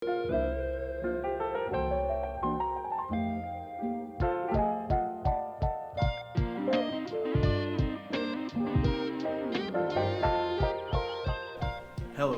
Hello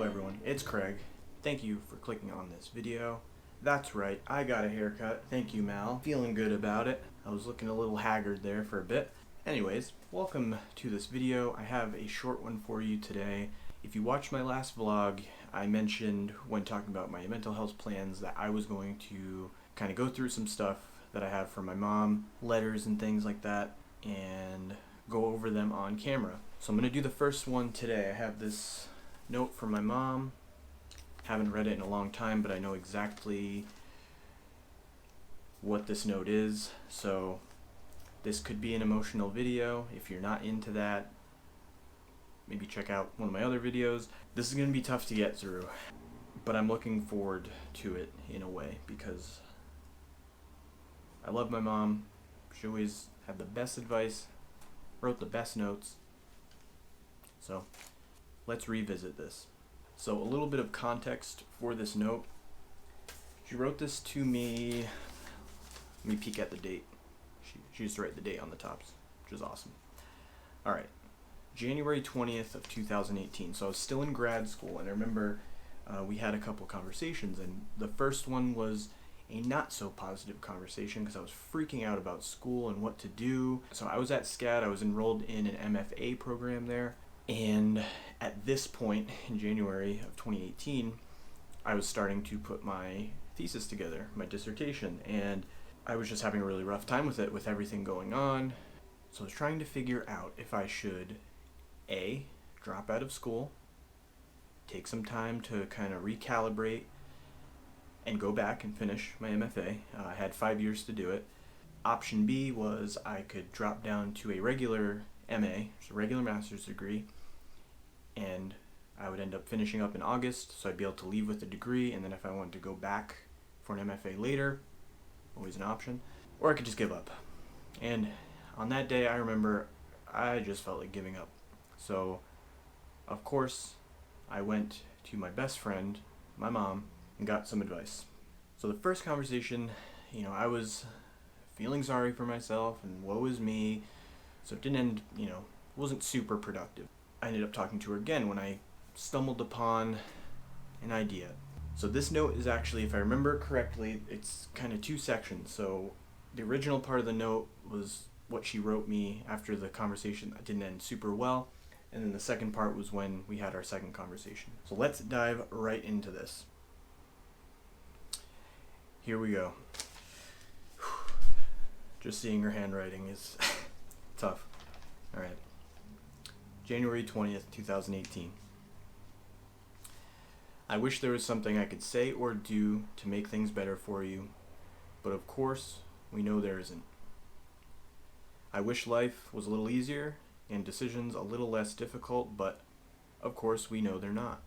everyone, it's Craig. Thank you for clicking on this video. That's right, I got a haircut. Thank you, Mal. Feeling good about it. I was looking a little haggard there for a bit. Anyways, welcome to this video. I have a short one for you today. If you watched my last vlog, I mentioned when talking about my mental health plans that I was going to kind of go through some stuff that I have from my mom, letters and things like that, and go over them on camera. So I'm going to do the first one today. I have this note from my mom. Haven't read it in a long time, but I know exactly what this note is. So this could be an emotional video. If you're not into that, maybe check out one of my other videos. This is going to be tough to get through, but I'm looking forward to it in a way because I love my mom. She always had the best advice, wrote the best notes. So let's revisit this. So a little bit of context for this note. She wrote this to me. Let me peek at the date. She used to write the date on the tops, which is awesome. All right, January 20th of 2018. So I was still in grad school, and I remember we had a couple conversations, and the first one was a not so positive conversation because I was freaking out about school and what to do. So I was at SCAD. I was enrolled in an MFA program there. And at this point in January of 2018, I was starting to put my thesis together, my dissertation, and I was just having a really rough time with it, with everything going on. So I was trying to figure out if I should, A, drop out of school, take some time to kind of recalibrate, and go back and finish my MFA. I had 5 years to do it. Option B was I could drop down to a regular MA, so a regular master's degree, and I would end up finishing up in August, so I'd be able to leave with a degree, and then if I wanted to go back for an MFA later, always an option, or I could just give up. And on that day, I remember I just felt like giving up. So, of course, I went to my best friend, my mom, and got some advice. So the first conversation, I was feeling sorry for myself, and woe is me. So it didn't end, wasn't super productive. I ended up talking to her again when I stumbled upon an idea. So this note is actually, if I remember correctly, it's kind of two sections. So the original part of the note was what she wrote me after the conversation that didn't end super well. And then the second part was when we had our second conversation. So let's dive right into this. Here we go. Just seeing her handwriting is tough. All right. January 20th, 2018. I wish there was something I could say or do to make things better for you, but of course, we know there isn't. I wish life was a little easier and decisions a little less difficult, but of course, we know they're not.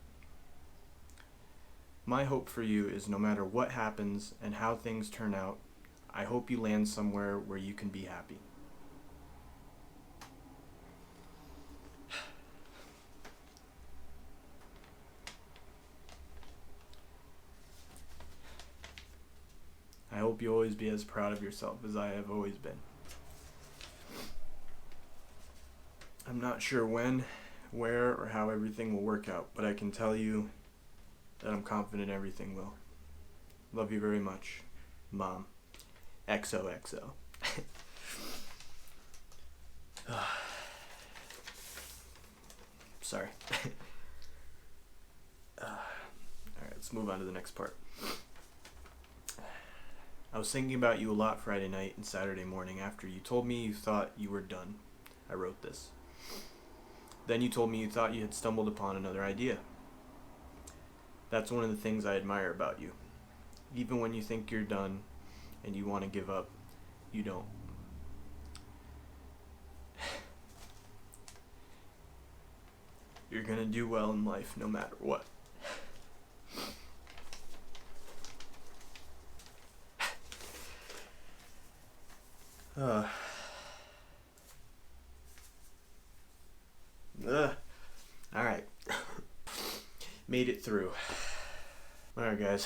My hope for you is no matter what happens and how things turn out, I hope you land somewhere where you can be happy. I hope you always be as proud of yourself as I have always been. I'm not sure when, where, or how everything will work out, but I can tell you that I'm confident everything will. Love you very much, Mom. XOXO. Sorry. Alright, let's move on to the next part. I was thinking about you a lot Friday night and Saturday morning after you told me you thought you were done. I wrote this. Then you told me you thought you had stumbled upon another idea. That's one of the things I admire about you. Even when you think you're done and you want to give up, you don't. You're gonna do well in life no matter what. Alright. Made it through. Alright guys,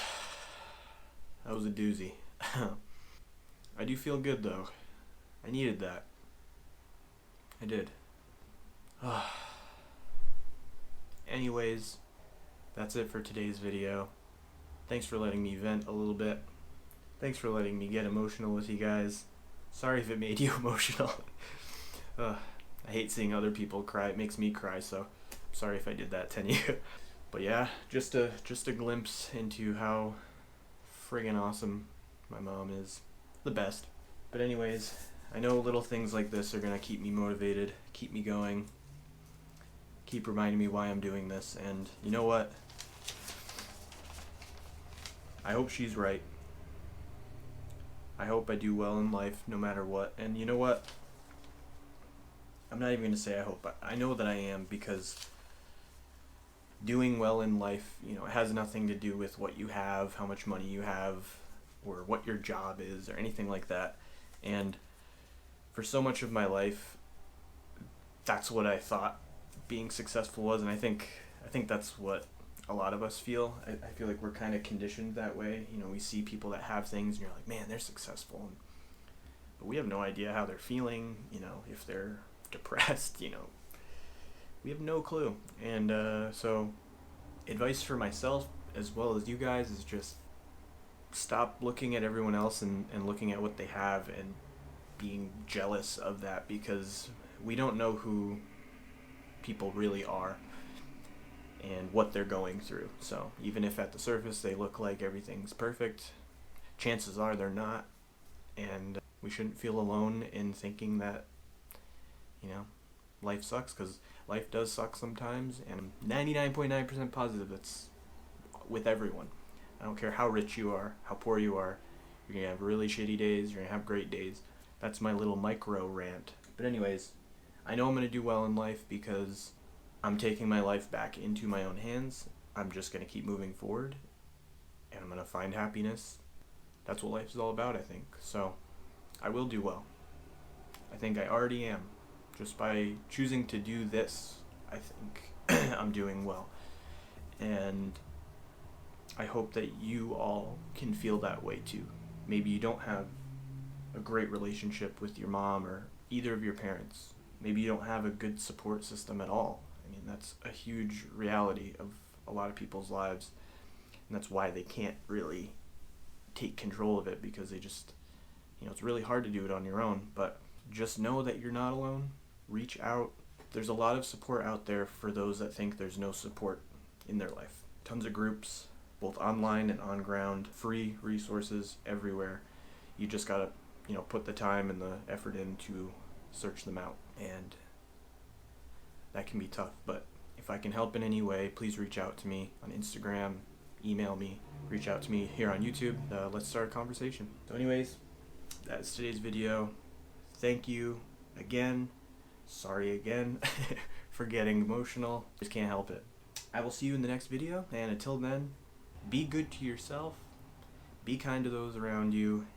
That was a doozy. I do feel good though. I needed that. I did. Anyways, that's it for today's video. Thanks for letting me vent a little bit. Thanks for letting me get emotional with you guys. Sorry if it made you emotional. I hate seeing other people cry. It makes me cry, so sorry if I did that to you. But yeah, just a glimpse into how friggin' awesome my mom is. The best. But anyways, I know little things like this are gonna keep me motivated, keep me going, keep reminding me why I'm doing this, and you know what? I hope she's right. I hope I do well in life no matter what. And you know what? I'm not even going to say I hope. I know that I am, because doing well in life, it has nothing to do with what you have, how much money you have, or what your job is, or anything like that. And for so much of my life, that's what I thought being successful was, and I think that's what a lot of us feel. I feel like we're kind of conditioned that way. We see people that have things, and you're like, man, they're successful. But we have no idea how they're feeling, if they're depressed, we have no clue. And so advice for myself as well as you guys is just stop looking at everyone else and looking at what they have and being jealous of that, because we don't know who people really are and what they're going through. So even if at the surface they look like everything's perfect, chances are they're not. And we shouldn't feel alone in thinking that life sucks, because life does suck sometimes, and I'm 99.9% positive that's with everyone. I don't care how rich you are, how poor you are, you're gonna have really shitty days, you're gonna have great days. That's my little micro rant. But anyways, I know I'm gonna do well in life because I'm taking my life back into my own hands. I'm just gonna keep moving forward, and I'm gonna find happiness. That's what life is all about, I think. So I will do well. I think I already am. Just by choosing to do this, I think I'm doing well. And I hope that you all can feel that way too. Maybe you don't have a great relationship with your mom or either of your parents. Maybe you don't have a good support system at all. I mean, that's a huge reality of a lot of people's lives. And that's why they can't really take control of it, because they just, it's really hard to do it on your own. But just know that you're not alone. Reach out. There's a lot of support out there for those that think there's no support in their life. Tons of groups, both online and on ground, free resources everywhere. You just gotta, put the time and the effort in to search them out. And that can be tough, but if I can help in any way, please reach out to me on Instagram, email me, reach out to me here on YouTube. Let's start a conversation. So anyways, that's today's video. Thank you again. Sorry again for getting emotional. Just can't help it. I will see you in the next video, and until then, be good to yourself, be kind to those around you,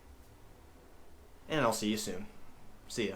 and I'll see you soon. See ya.